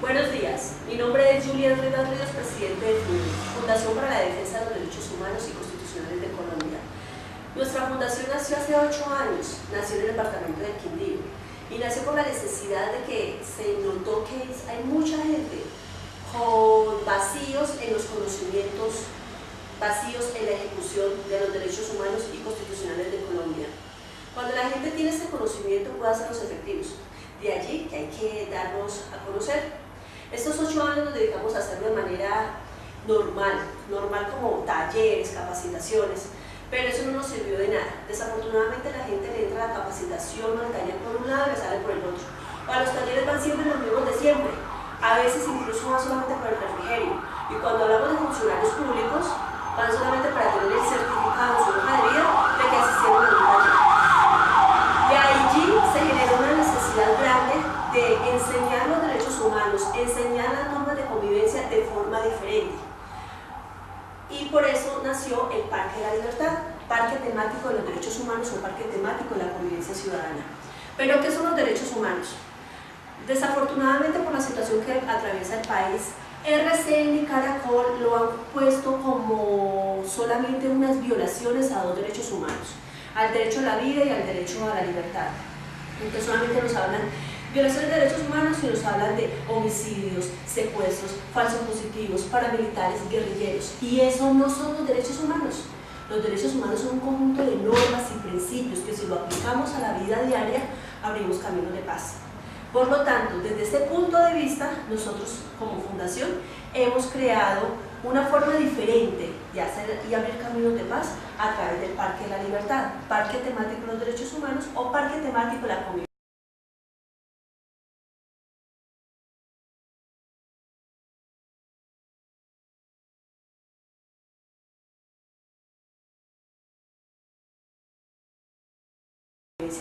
Buenos días, mi nombre es Julián Rivas Ríos, presidente de Fundación para la Defensa de los Derechos Humanos y Constitucionales de Colombia. Nuestra fundación nació hace 8 años, nació en el departamento del Quindío y nació por la necesidad de que se notó que hay mucha gente con vacíos en los conocimientos, vacíos en la ejecución de los derechos humanos y constitucionales de Colombia. Cuando la gente tiene ese conocimiento puede hacerlos efectivos, de allí que hay que darnos a conocer. Estos 8 años nos dedicamos a hacerlo de manera normal como talleres, capacitaciones, pero eso no nos sirvió de nada. Desafortunadamente la gente le entra a la capacitación o al taller por un lado y le sale por el otro. O a los talleres van siempre los mismos de siempre, a veces incluso van solamente por el refrigerio. Y cuando hablamos de funcionarios públicos, van solamente para tener el certificado en su hoja de vida de que asistieron a un taller. De allí se generó una necesidad grande de enseñar los derechos humanos, enseñar las normas de convivencia de forma diferente. Y por eso nació el Parque de la Libertad, Parque Temático de los Derechos Humanos o Parque Temático de la Convivencia Ciudadana. ¿Pero qué son los derechos humanos? Desafortunadamente, por la situación que atraviesa el país, RCN y Caracol lo han puesto como solamente unas violaciones a 2 derechos humanos, al derecho a la vida y al derecho a la libertad. Entonces solamente nos hablan violaciones de derechos humanos y nos hablan de homicidios, secuestros, falsos positivos, paramilitares, guerrilleros. Y eso no son los derechos humanos. Los derechos humanos son un conjunto de normas y principios que si lo aplicamos a la vida diaria, abrimos caminos de paz. Por lo tanto, desde ese punto de vista, nosotros como fundación hemos creado una forma diferente de hacer y abrir caminos de paz a través del Parque de la Libertad, Parque Temático de los Derechos Humanos o Parque Temático de la Convivencia.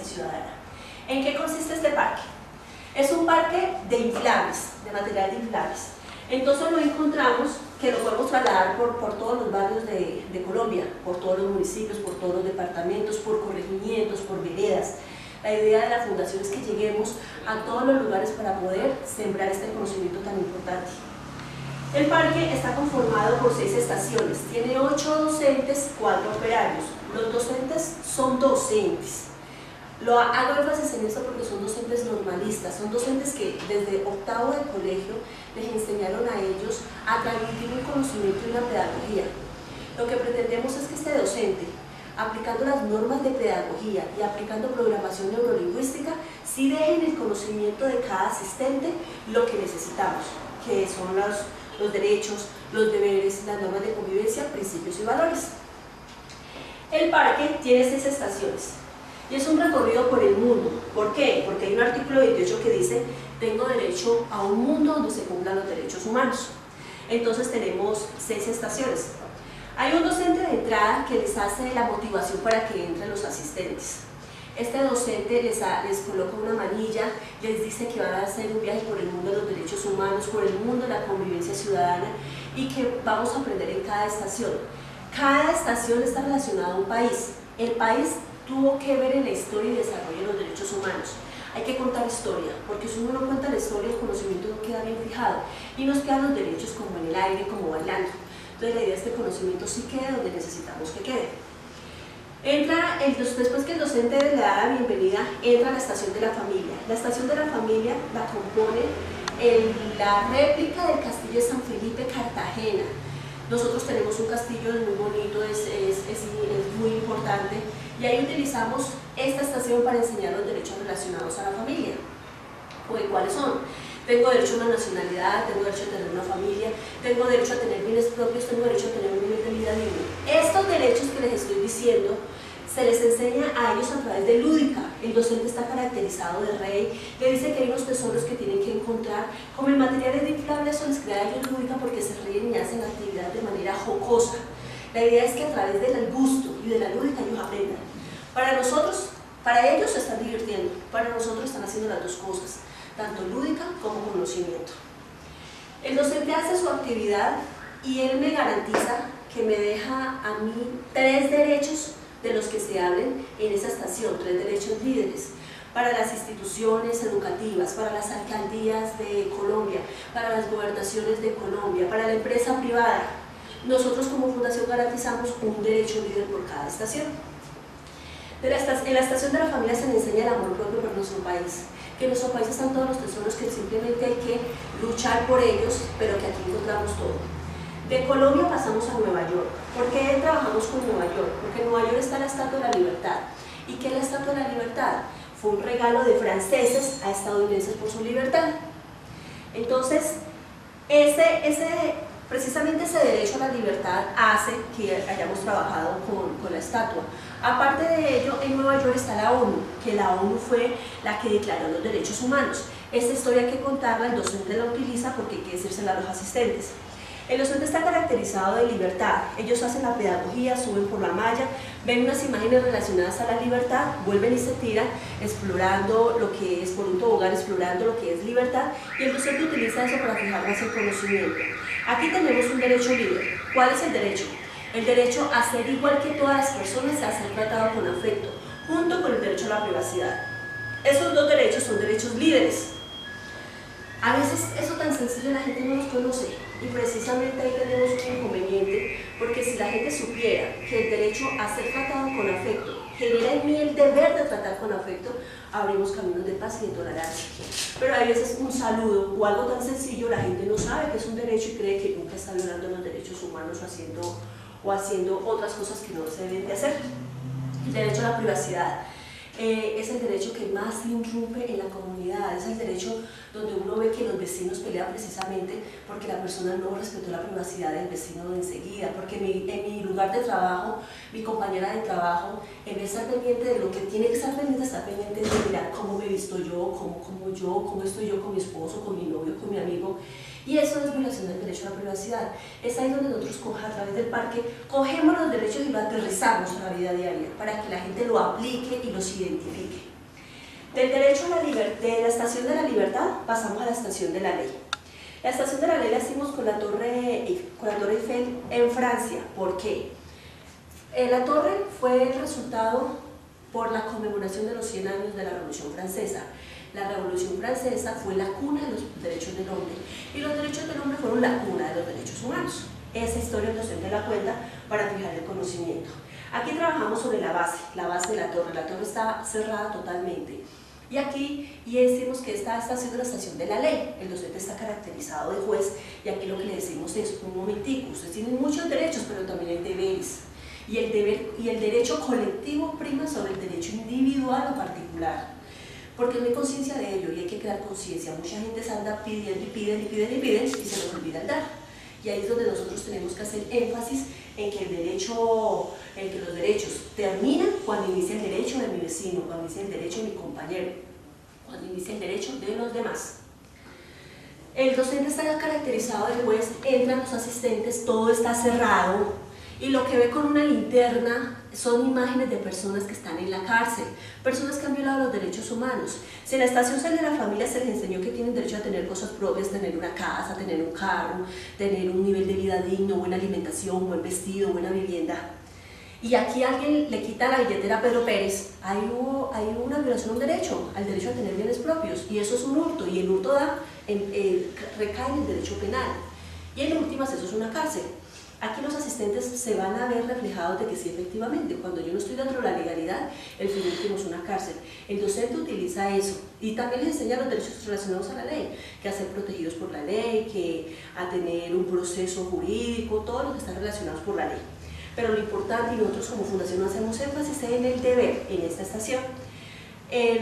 Ciudadana. ¿En qué consiste este parque? Es un parque de inflables, de material de inflables. Entonces lo encontramos que lo podemos trasladar por todos los barrios de Colombia, por todos los municipios, por todos los departamentos, por corregimientos, por veredas. La idea de la fundación es que lleguemos a todos los lugares para poder sembrar este conocimiento tan importante. El parque está conformado por 6 estaciones, tiene 8 docentes, 4 operarios. Los docentes son docentes. Hago énfasis en esto porque son docentes normalistas, son docentes que desde octavo de colegio les enseñaron a ellos a transmitir un conocimiento y una pedagogía. Lo que pretendemos es que este docente, aplicando las normas de pedagogía y aplicando programación neurolingüística, sí deje en el conocimiento de cada asistente lo que necesitamos, que son los derechos, los deberes, las normas de convivencia, principios y valores. El parque tiene 6 estaciones. Y es un recorrido por el mundo. ¿Por qué? Porque hay un artículo 28 que dice: tengo derecho a un mundo donde se cumplan los derechos humanos. Entonces tenemos 6 estaciones. Hay un docente de entrada que les hace la motivación para que entren los asistentes. Este docente les coloca una manilla, les dice que van a hacer un viaje por el mundo de los derechos humanos, por el mundo de la convivencia ciudadana y que vamos a aprender en cada estación. Cada estación está relacionada a un país. El país tuvo que ver en la historia y desarrollo de los derechos humanos. Hay que contar historia, porque si uno no cuenta la historia, el conocimiento no queda bien fijado y nos quedan los derechos como en el aire, como bailando. Entonces la idea es que el conocimiento sí quede donde necesitamos que quede. Después que el docente le da la bienvenida, entra la estación de la familia. La estación de la familia la compone la réplica del castillo de San Felipe, Cartagena. Nosotros tenemos un castillo muy bonito, es muy importante, y ahí utilizamos esta estación para enseñar los derechos relacionados a la familia. ¿Cuáles son? Tengo derecho a una nacionalidad, tengo derecho a tener una familia, tengo derecho a tener bienes propios, tengo derecho a tener un nivel de vida digno. Estos derechos que les estoy diciendo se les enseña a ellos a través de lúdica. El docente está caracterizado de rey, le dice que hay unos tesoros que tienen que encontrar. Como el material es de inflable, eso les crea a ellos lúdica porque se ríen y hacen actividad de manera jocosa. La idea es que a través del gusto y de la lúdica ellos aprendan. Para ellos se están divirtiendo, para nosotros están haciendo las dos cosas, tanto lúdica como conocimiento. El docente hace su actividad y él me garantiza que me deja a mí 3 derechos de los que se hablen en esa estación, 3 derechos líderes. para las instituciones educativas, para las alcaldías de Colombia, para las gobernaciones de Colombia, para la empresa privada. Nosotros como fundación garantizamos un derecho líder por cada estación. En la estación de la familia se le enseña el amor propio por nuestro país, que en nuestro país están todos los tesoros que simplemente hay que luchar por ellos, pero que aquí encontramos todo. De Colombia pasamos a Nueva York. ¿Por qué trabajamos con Nueva York? Porque en Nueva York está la Estatua de la Libertad. ¿Y qué es la Estatua de la Libertad? Fue un regalo de franceses a estadounidenses por su libertad. Entonces, precisamente ese derecho a la libertad hace que hayamos trabajado con la estatua. Aparte de ello, en Nueva York está la ONU, que la ONU fue la que declaró los derechos humanos. Esta historia hay que contarla, el docente la utiliza porque hay que decírsela a los asistentes. El docente está caracterizado de libertad. Ellos hacen la pedagogía, suben por la malla, ven unas imágenes relacionadas a la libertad, vuelven y se tiran explorando lo que es, por un tobogán, explorando lo que es libertad, y el docente utiliza eso para fijar más el conocimiento. Aquí tenemos un derecho libre. ¿Cuál es el derecho? El derecho a ser igual que todas las personas, a ser tratado con afecto, junto con el derecho a la privacidad. Esos dos derechos son derechos líderes. A veces eso tan sencillo la gente no los conoce, y precisamente ahí tenemos un inconveniente, porque si la gente supiera que el derecho a ser tratado con afecto genera en mí el deber de tratar con afecto, abrimos caminos de paz y de tolerancia. Pero a veces un saludo o algo tan sencillo la gente no sabe que es un derecho y cree que nunca está violando los derechos humanos o haciendo otras cosas que no se deben de hacer. El derecho a la privacidad. Es el derecho que más se irrumpe en la comunidad, es el derecho donde uno ve que los vecinos pelean precisamente porque la persona no respetó la privacidad del vecino de enseguida, porque en mi lugar de trabajo, mi compañera de trabajo, en vez de estar pendiente de lo que tiene que estar pendiente, está pendiente de mirar cómo me visto yo, cómo estoy yo con mi esposo, con mi novio, con mi amigo. Y eso es violación del derecho a la privacidad. Es ahí donde nosotros a través del parque cogemos los derechos y lo aterrizamos a la vida diaria para que la gente lo aplique y los identifique. Del derecho a la libertad, de la estación de la libertad pasamos a la estación de la ley. La estación de la ley la hicimos con la Torre Eiffel en Francia. ¿Por qué? La torre fue el resultado por la conmemoración de los 100 años de la Revolución Francesa. La Revolución Francesa fue la cuna de los derechos del hombre y los derechos del hombre fueron la cuna de los derechos humanos. Esa historia el docente la cuenta para fijar el conocimiento. Aquí trabajamos sobre la base de la torre está cerrada totalmente. Y aquí decimos que esta estación es la estación de la ley, el docente está caracterizado de juez y aquí lo que le decimos es, un momentico, ustedes tienen muchos derechos pero también hay deberes. Y el derecho colectivo prima sobre el derecho individual o particular. Porque no hay conciencia de ello y hay que crear conciencia. Mucha gente se anda pidiendo y piden y se nos olvida el dar. Y ahí es donde nosotros tenemos que hacer énfasis en que los derechos terminan cuando inicia el derecho de mi vecino, cuando inicia el derecho de mi compañero, cuando inicia el derecho de los demás. El docente está caracterizado de juez, entran los asistentes, todo está cerrado y lo que ve con una linterna son imágenes de personas que están en la cárcel, personas que han violado los derechos humanos. Si en la estación de la familia se les enseñó que tienen derecho a tener cosas propias, tener una casa, tener un carro, tener un nivel de vida digno, buena alimentación, buen vestido, buena vivienda, y aquí alguien le quita la billetera a Pedro Pérez, hay una violación a un derecho, al derecho a tener bienes propios, y eso es un hurto, y el hurto recae en el derecho penal, y en últimas eso es una cárcel. Aquí los asistentes se van a ver reflejados de que sí, efectivamente, cuando yo no estoy dentro de la legalidad, el fin último es una cárcel. El docente utiliza eso y también les enseña los derechos relacionados a la ley, que a ser protegidos por la ley, que a tener un proceso jurídico, todo lo que está relacionado por la ley. Pero lo importante, y nosotros como fundación hacemos énfasis en el deber en esta estación.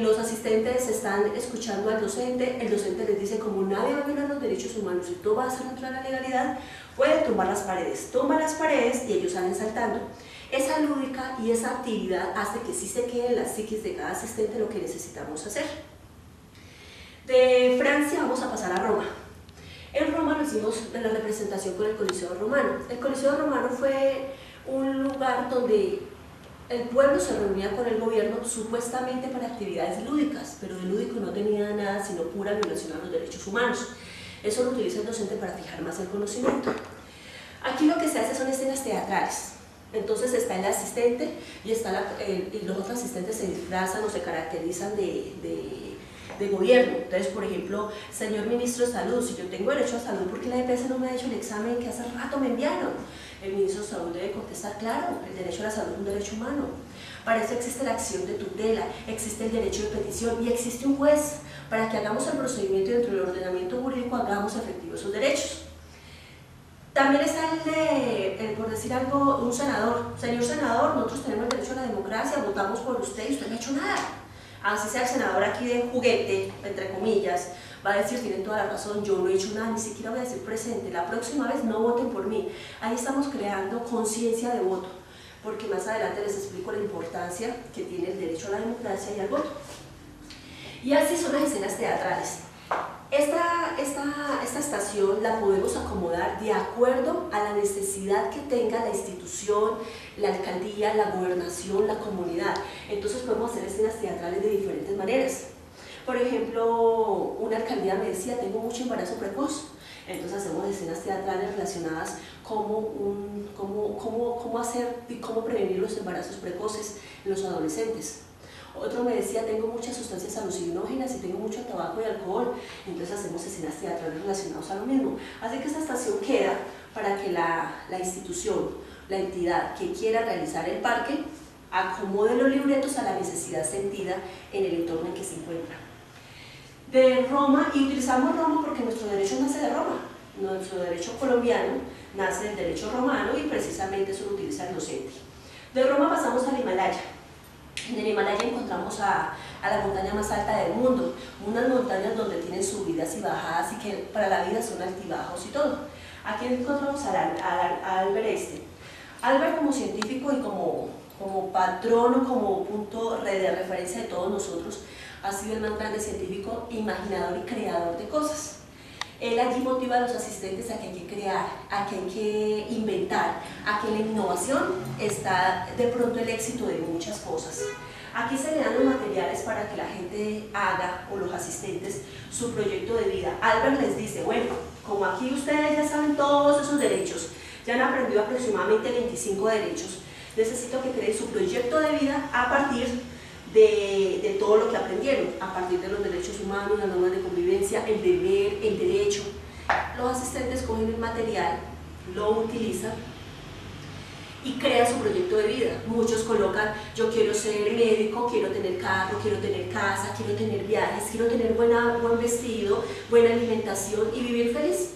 Los asistentes están escuchando al docente, el docente les dice, como nadie va a violar los derechos humanos y todo va a ser dentro de la legalidad, puede tumbar las paredes, toma las paredes y ellos salen saltando. Esa lúdica y esa actividad hace que sí se quede en la psiquis de cada asistente lo que necesitamos hacer. De Francia vamos a pasar a Roma. En Roma lo hicimos en la representación con el Coliseo Romano. El Coliseo Romano fue un lugar donde el pueblo se reunía con el gobierno supuestamente para actividades lúdicas, pero de lúdico no tenía nada sino pura violación a los derechos humanos. Eso lo utiliza el docente para fijar más el conocimiento. Aquí lo que se hace son escenas teatrales. Entonces está el asistente y, y los otros asistentes se disfrazan o se caracterizan de gobierno. Entonces, por ejemplo, señor ministro de Salud, si yo tengo derecho a salud, ¿por qué la EPS no me ha hecho el examen que hace rato me enviaron? El ministro de Salud debe contestar, claro, el derecho a la salud es un derecho humano. Para eso existe la acción de tutela, existe el derecho de petición y existe un juez para que hagamos el procedimiento y dentro del ordenamiento jurídico hagamos efectivos esos derechos. También está por decir algo, un senador. Señor senador, nosotros tenemos el derecho a la democracia, votamos por usted y usted no ha hecho nada. Así sea el senador aquí de juguete, entre comillas, va a decir, tienen toda la razón, yo no he hecho nada, ni siquiera voy a decir presente, la próxima vez no voten por mí. Ahí estamos creando conciencia de voto, porque más adelante les explico la importancia que tiene el derecho a la democracia y al voto. Y así son las escenas teatrales. Esta estación la podemos acomodar de acuerdo a la necesidad que tenga la institución, la alcaldía, la gobernación, la comunidad. Entonces podemos hacer escenas teatrales de diferentes maneras. Por ejemplo, una alcaldía me decía, tengo mucho embarazo precoz. Entonces hacemos escenas teatrales relacionadas cómo hacer y cómo prevenir los embarazos precoces en los adolescentes. Otro me decía, tengo muchas sustancias alucinógenas y tengo mucho tabaco y alcohol, entonces hacemos escenas teatrales relacionadas a lo mismo. Así que esta estación queda para que la institución, la entidad que quiera realizar el parque, acomode los libretos a la necesidad sentida en el entorno en que se encuentra. De Roma, y utilizamos Roma porque nuestro derecho nace de Roma, nuestro derecho colombiano nace del derecho romano y precisamente eso lo utiliza el docente. De Roma pasamos al Himalaya. En el Himalaya encontramos a la montaña más alta del mundo, unas montañas donde tienen subidas y bajadas y que para la vida son altibajos y todo. Aquí encontramos a Albert Einstein. Albert, como científico y como patrono, como punto de referencia de todos nosotros, ha sido el más grande científico, imaginador y creador de cosas. Él allí motiva a los asistentes a que hay que crear, a que hay que inventar, a que en la innovación está de pronto el éxito de muchas cosas. Aquí se le dan los materiales para que la gente haga, o los asistentes, su proyecto de vida. Albert les dice, bueno, como aquí ustedes ya saben todos esos derechos, ya han aprendido aproximadamente 25 derechos, necesito que creen su proyecto de vida a partir de todo lo que aprendieron, a partir de los derechos humanos, las normas de convivencia, el deber, el derecho. Los asistentes cogen el material, lo utilizan y crean su proyecto de vida. Muchos colocan, yo quiero ser médico, quiero tener carro, quiero tener casa, quiero tener viajes, quiero tener buen vestido, buena alimentación y vivir feliz,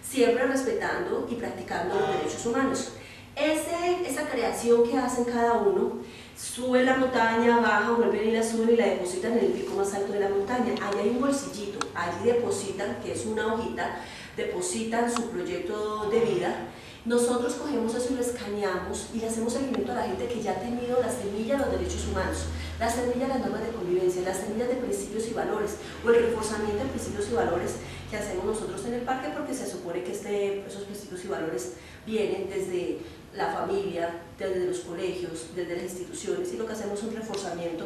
siempre respetando y practicando los derechos humanos. Esa creación que hacen cada uno, suben la montaña, bajan, vuelven y la suben y la depositan en el pico más alto de la montaña. Allí hay un bolsillito, allí depositan, que es una hojita, depositan su proyecto de vida. Nosotros cogemos eso y lo escaneamos y le hacemos seguimiento a la gente que ya ha tenido la semilla de los derechos humanos, la semilla de las normas de convivencia, las semillas de principios y valores, o el reforzamiento de principios y valores que hacemos nosotros en el parque, porque se supone que esos principios y valores vienen desde la familia, desde los colegios, desde las instituciones, y lo que hacemos es un reforzamiento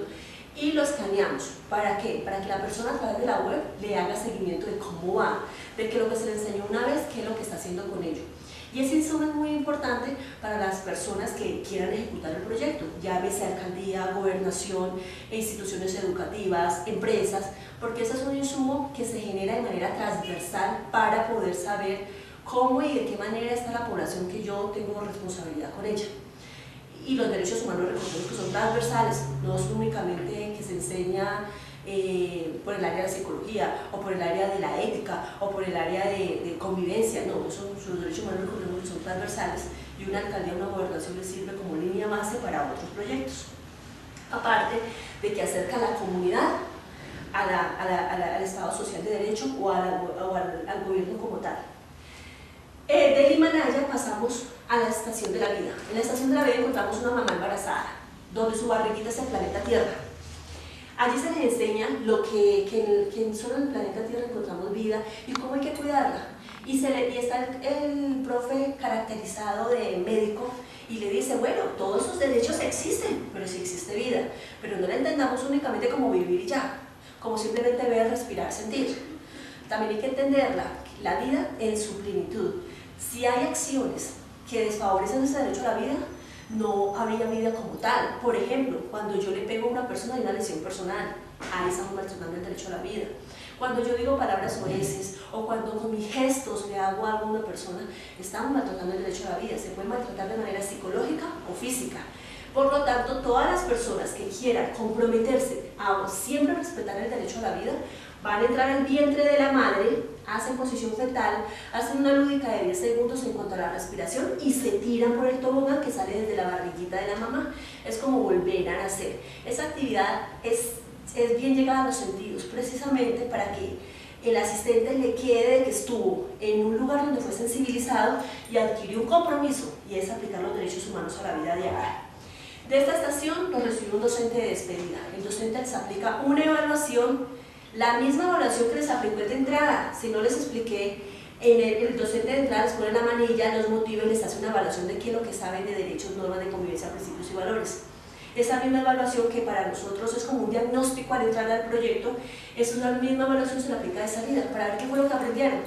y lo escaneamos. ¿Para qué? Para que la persona a través de la web le haga seguimiento de cómo va, de que lo que se le enseñó una vez, qué es lo que está haciendo con ello. Y ese insumo es muy importante para las personas que quieran ejecutar el proyecto, llámese alcaldía, gobernación, instituciones educativas, empresas, porque ese es un insumo que se genera de manera transversal para poder saber cómo y de qué manera está la población que yo tengo responsabilidad con ella. Y los derechos humanos, recordemos que son transversales, no es únicamente que se enseña por el área de la psicología, o por el área de la ética, o por el área de convivencia. No, los derechos humanos, recordemos que son transversales, y una alcaldía o una gobernación les sirve como línea base para otros proyectos. Aparte de que acerca a la comunidad al Estado Social de Derecho o al gobierno como tal. Del Himalaya pasamos a la estación de la vida. En la estación de la vida encontramos una mamá embarazada, donde su barriguita es el planeta Tierra. Allí se les enseña lo que solo en el planeta Tierra encontramos vida y cómo hay que cuidarla. Y está el profe caracterizado de médico y le dice, bueno, todos esos derechos existen, pero sí existe vida. Pero no la entendamos únicamente como vivir y ya, como simplemente ver, respirar, sentir. También hay que entenderla, la vida en su plenitud. Si hay acciones que desfavorecen ese derecho a la vida, no habría vida como tal. Por ejemplo, cuando yo le pego a una persona hay una lesión personal, ahí estamos maltratando el derecho a la vida. Cuando yo digo palabras soeces o cuando con mis gestos le hago algo a una persona, estamos maltratando el derecho a la vida. Se puede maltratar de manera psicológica o física. Por lo tanto, todas las personas que quieran comprometerse a siempre respetar el derecho a la vida, van a entrar al vientre de la madre, hacen posición fetal, hacen una lúdica de 10 segundos en cuanto a la respiración y se tiran por el tobogán que sale desde la barriguita de la mamá. Es como volver a nacer. Esa actividad es bien llegada a los sentidos, precisamente para que el asistente le quede que estuvo en un lugar donde fue sensibilizado y adquirió un compromiso, y es aplicar los derechos humanos a la vida diaria. De esta estación nos recibe un docente de despedida. El docente les aplica una evaluación, la misma evaluación que les aplicó de entrada. Si no les expliqué, el docente de entrada les pone la manilla, los motiva y les hace una evaluación de qué es lo que saben de derechos, normas de convivencia, principios y valores. Esa misma evaluación, que para nosotros es como un diagnóstico al entrar al proyecto, es una misma evaluación, se la aplica de salida para ver qué fue lo que aprendieron.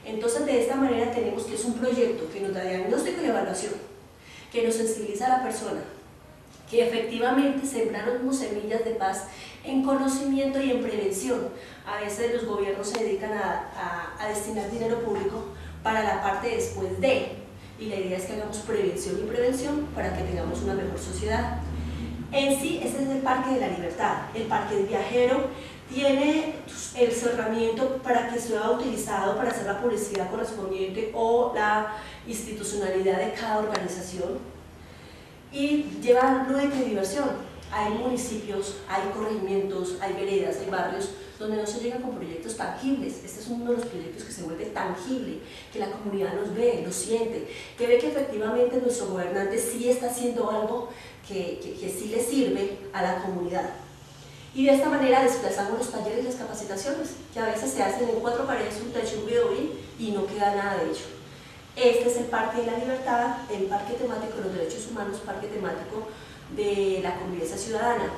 Entonces, de esta manera tenemos que es un proyecto que nos da diagnóstico y evaluación, que nos sensibiliza a la persona, que efectivamente sembraron semillas de paz en conocimiento y en prevención. A veces los gobiernos se dedican a destinar dinero público para la parte después de, y la idea es que hagamos prevención y prevención para que tengamos una mejor sociedad. En sí, este es el Parque de la Libertad. El Parque del Viajero tiene el cerramiento para que sea utilizado para hacer la publicidad correspondiente o la institucionalidad de cada organización, y lleva lúdica y diversión. Hay municipios, hay corregimientos, hay veredas, hay barrios donde no se llega con proyectos tangibles. Este es uno de los proyectos que se vuelve tangible, que la comunidad los ve, los siente, que ve que efectivamente nuestro gobernante sí está haciendo algo que sí le sirve a la comunidad. Y de esta manera desplazamos los talleres y las capacitaciones, que a veces se hacen en 4 paredes, un techo, un videobeam, y no queda nada de ello. Este es el Parque de la Libertad, el Parque Temático de los Derechos Humanos, Parque Temático de la Convivencia Ciudadana.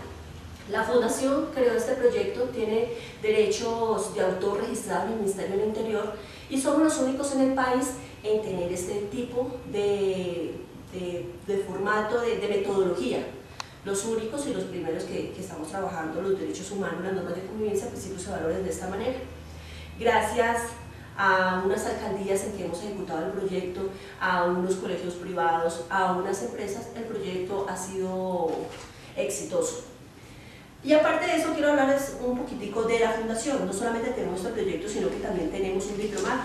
La Fundación creó este proyecto, tiene derechos de autor registrados en el Ministerio del Interior y somos los únicos en el país en tener este tipo de formato, de metodología. Los únicos y los primeros que estamos trabajando los derechos humanos, las normas de convivencia, principios y valores de esta manera. Gracias a unas alcaldías en que hemos ejecutado el proyecto, a unos colegios privados, a unas empresas, el proyecto ha sido exitoso. Y aparte de eso, quiero hablarles un poquitico de la fundación. No solamente tenemos este proyecto, sino que también tenemos un diplomado.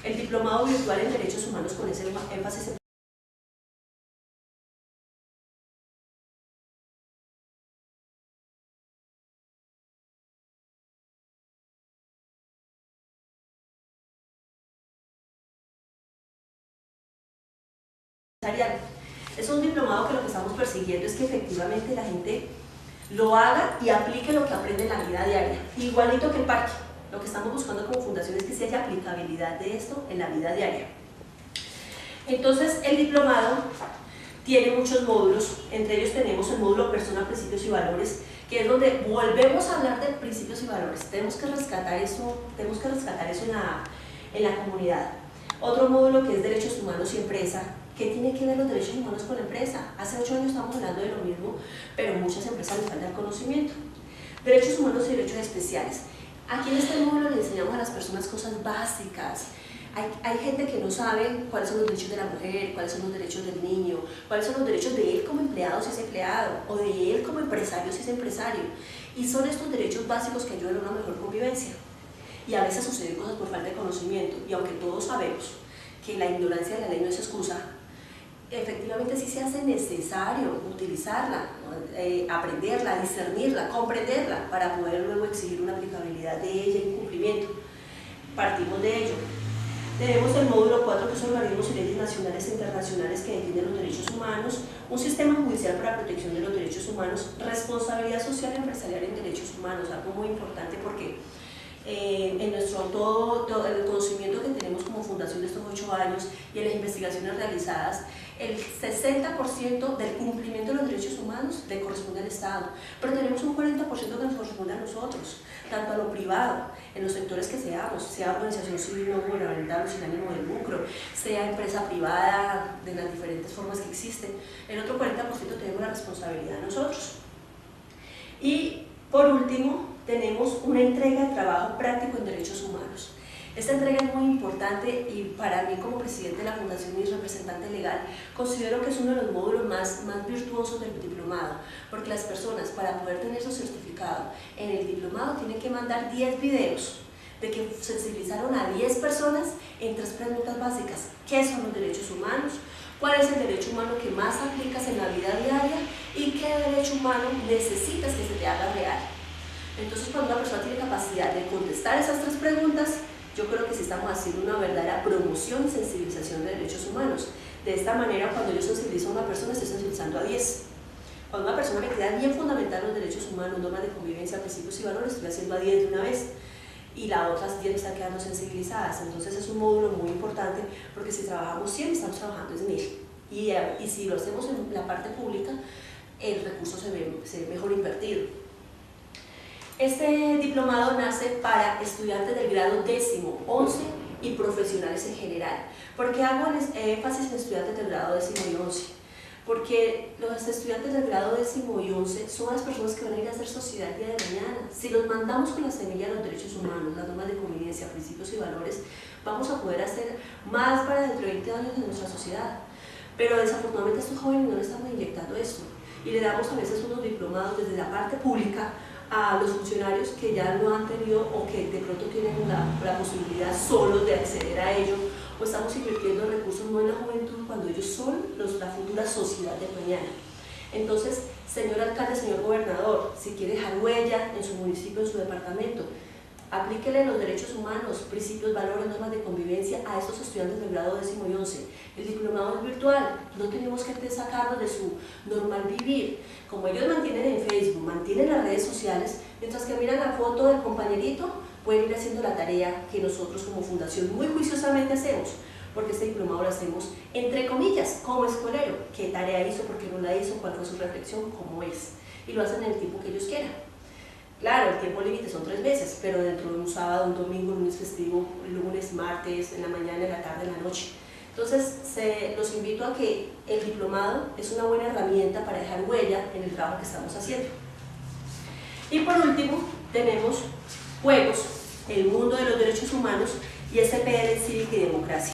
El diplomado virtual en Derechos Humanos, con ese énfasis empresarial. Es un diplomado que lo que estamos persiguiendo es que efectivamente la gente lo haga y aplique lo que aprende en la vida diaria, igualito que el parque. Lo que estamos buscando como fundación es que se haya aplicabilidad de esto en la vida diaria. Entonces, el diplomado tiene muchos módulos, entre ellos tenemos el módulo Persona, Principios y Valores, que es donde volvemos a hablar de principios y valores. Tenemos que rescatar eso en la comunidad. Otro módulo que es Derechos Humanos y Empresa, ¿qué tiene que ver los derechos humanos con la empresa? Hace 8 años estamos hablando de lo mismo, pero muchas empresas les falta el conocimiento. Derechos humanos y derechos especiales. Aquí en este módulo le enseñamos a las personas cosas básicas. Hay gente que no sabe cuáles son los derechos de la mujer, cuáles son los derechos del niño, cuáles son los derechos de él como empleado si es empleado, o de él como empresario si es empresario. Y son estos derechos básicos que ayudan a una mejor convivencia. Y a veces suceden cosas por falta de conocimiento, y aunque todos sabemos que la ignorancia de la ley no es excusa, efectivamente sí se hace necesario utilizarla, aprenderla, discernirla, comprenderla, para poder luego exigir una aplicabilidad de ella y cumplimiento. Partimos de ello. Tenemos el módulo 4, que son organismos y leyes nacionales e internacionales que defienden los derechos humanos, un sistema judicial para protección de los derechos humanos, responsabilidad social y empresarial en derechos humanos, algo muy importante porque en todo el conocimiento que tenemos como fundación de estos 8 años y en las investigaciones realizadas, el 60% del cumplimiento de los derechos humanos le corresponde al Estado, pero tenemos un 40% que nos corresponde a nosotros, tanto a lo privado, en los sectores que seamos, sea organización civil no gubernamental o sin ánimo de lucro, sea empresa privada de las diferentes formas que existen, el otro 40% tenemos la responsabilidad de nosotros. Y por último, tenemos una entrega de trabajo práctico en derechos humanos. Esta entrega es muy importante y para mí como presidente de la Fundación y representante legal considero que es uno de los módulos más virtuosos del diplomado, porque las personas para poder tener su certificado en el diplomado tienen que mandar 10 videos de que sensibilizaron a 10 personas en 3 preguntas básicas. ¿Qué son los derechos humanos? ¿Cuál es el derecho humano que más aplicas en la vida diaria? ¿Y qué derecho humano necesitas que se te haga real? Entonces, cuando una persona tiene capacidad de contestar esas 3 preguntas, yo creo que sí estamos haciendo una verdadera promoción y sensibilización de derechos humanos. De esta manera, cuando yo sensibilizo a una persona, estoy sensibilizando a 10. Cuando una persona me queda bien fundamental los derechos humanos, normas de convivencia, principios y valores, estoy haciendo a 10 de una vez. Y las otras 10 están quedando sensibilizadas. Entonces es un módulo muy importante porque si trabajamos 100, estamos trabajando es 1000. Y si lo hacemos en la parte pública, el recurso se ve mejor invertido. Este diplomado nace para estudiantes del grado 10º, 11 y profesionales en general. ¿Por qué hago énfasis en estudiantes del grado 10º y 11? Porque los estudiantes del grado 10º y 11 son las personas que van a ir a hacer sociedad el día de mañana. Si los mandamos con la semilla de los derechos humanos, las normas de convivencia, principios y valores, vamos a poder hacer más para dentro de 20 años en nuestra sociedad. Pero desafortunadamente a estos jóvenes no le estamos inyectando esto y le damos a veces unos diplomados desde la parte pública a los funcionarios que ya lo han tenido o que de pronto tienen la posibilidad solos de acceder a ello, o estamos invirtiendo recursos no en la juventud cuando ellos son la futura sociedad de mañana. Entonces, señor alcalde, señor gobernador, si quiere dejar huella en su municipio, en su departamento, aplíquele los derechos humanos, principios, valores, normas de convivencia a estos estudiantes del grado 10º y 11. El diplomado es virtual, no tenemos que sacarlos de su normal vivir. Como ellos mantienen en Facebook, mantienen las redes sociales, mientras que miran la foto del compañerito, pueden ir haciendo la tarea que nosotros como fundación muy juiciosamente hacemos, porque este diplomado lo hacemos entre comillas, como escolero. ¿Qué tarea hizo? ¿Por qué no la hizo? ¿Cuál fue su reflexión? ¿Cómo es? Y lo hacen en el tiempo que ellos quieran. Claro, el tiempo límite son 3 veces, pero dentro de un sábado, un domingo, un lunes festivo, lunes, martes, en la mañana, en la tarde, en la noche. Entonces, los invito a que el diplomado es una buena herramienta para dejar huella en el trabajo que estamos haciendo. Y por último, tenemos juegos, el mundo de los derechos humanos y SPL Cívica y Democracia.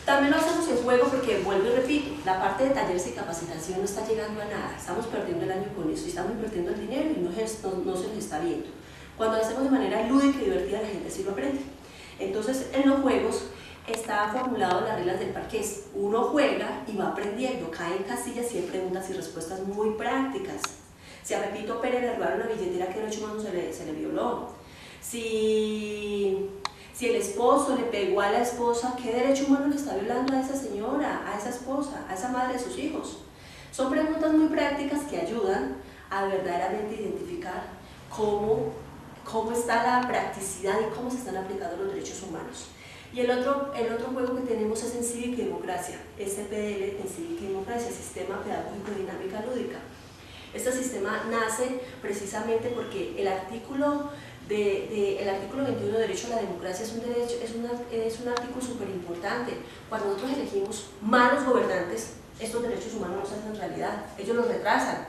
También lo hacemos en juego porque, vuelvo y repito, la parte de talleres y capacitación no está llegando a nada, estamos perdiendo el año con eso y estamos invirtiendo el dinero y no se nos está viendo. Cuando lo hacemos de manera lúdica y divertida, la gente sí lo aprende. Entonces, en los juegos está formulado las reglas del parqués. Uno juega y va aprendiendo, cae en casillas y hay preguntas y respuestas muy prácticas. Si a Pepito Pérez le robaron una billetera, ¿qué derecho humano se le violó? Si el esposo le pegó a la esposa, ¿qué derecho humano le está violando a esa señora, a esa esposa, a esa madre de sus hijos? Son preguntas muy prácticas que ayudan a verdaderamente identificar cómo está la practicidad y cómo se están aplicando los derechos humanos. Y el otro juego que tenemos es en Cívica y Democracia, SPL en Cívica y Democracia, Sistema Pedagógico de Dinámica Lúdica. Este sistema nace precisamente porque el artículo 21 de Derecho a la Democracia es un artículo súper importante. Cuando nosotros elegimos malos gobernantes, estos derechos humanos no se hacen realidad, ellos los retrasan.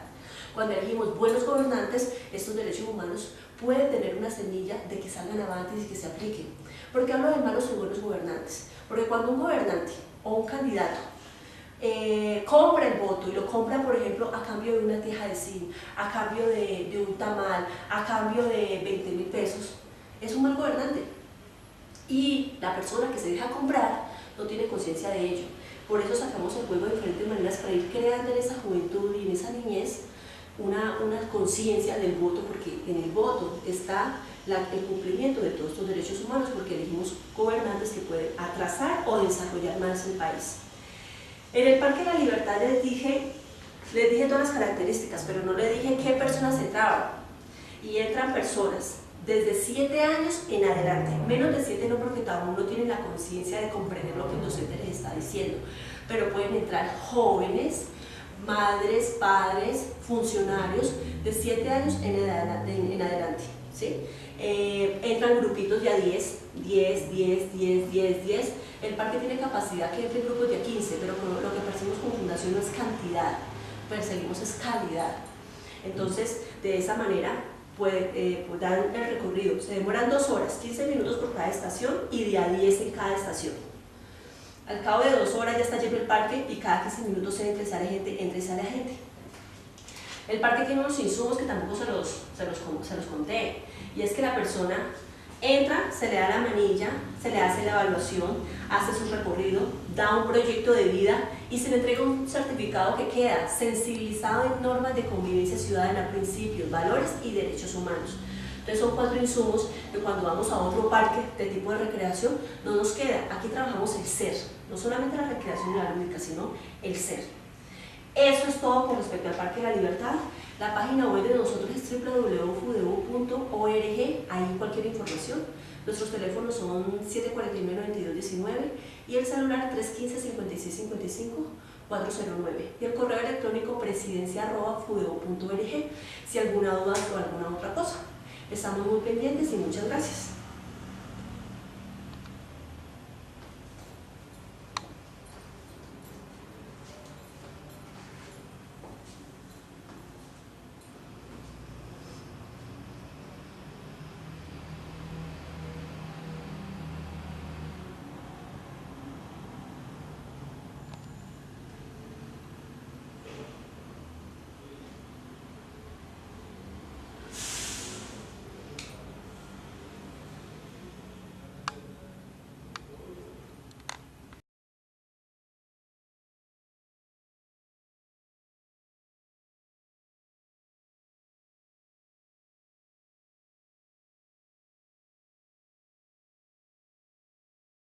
Cuando elegimos buenos gobernantes, estos derechos humanos pueden tener una semilla de que salgan avantes y que se apliquen. ¿Por qué hablo de malos y buenos gobernantes? Porque cuando un gobernante o un candidato compra el voto y lo compra, por ejemplo, a cambio de una tija de zinc, a cambio de un tamal, a cambio de 20.000 pesos, es un mal gobernante. Y la persona que se deja comprar no tiene conciencia de ello. Por eso sacamos el juego de diferentes maneras para ir creando en esa juventud y en esa niñez una conciencia del voto, porque en el voto está el cumplimiento de todos estos derechos humanos, porque elegimos gobernantes que pueden atrasar o desarrollar más el país. En el Parque de la Libertad les dije todas las características, pero no les dije qué personas entraban. Y entran personas desde 7 años en adelante, menos de 7 no, porque aún no tienen la conciencia de comprender lo que el docente les está diciendo, pero pueden entrar jóvenes, madres, padres, funcionarios de 7 años en adelante, ¿sí? Entran grupitos de a 10, 10, 10, 10, 10, 10. El parque tiene capacidad que entre grupos de a 15, pero lo que perseguimos con Fundación no es cantidad, perseguimos es calidad. Entonces, de esa manera, dan el recorrido. Se demoran 2 horas, 15 minutos por cada estación y de a 10 en cada estación. Al cabo de 2 horas ya está lleno el parque y cada 15 minutos entra y sale gente. El parque tiene unos insumos que tampoco se los conté, y es que la persona entra, se le da la manilla, se le hace la evaluación, hace su recorrido, da un proyecto de vida y se le entrega un certificado que queda sensibilizado en normas de convivencia ciudadana, principios, valores y derechos humanos. Entonces son 4 insumos que cuando vamos a otro parque de tipo de recreación no nos queda. Aquí trabajamos el ser, no solamente la recreación y la lúdica, sino el ser. Eso es todo con respecto al Parque de la Libertad. La página web de nosotros es www.fudebu.org, ahí cualquier información. Nuestros teléfonos son 749-9219 y el celular 315-5655-409 y el correo electrónico presidencia@fudebu.org si alguna duda o alguna otra cosa. Estamos muy pendientes y muchas gracias.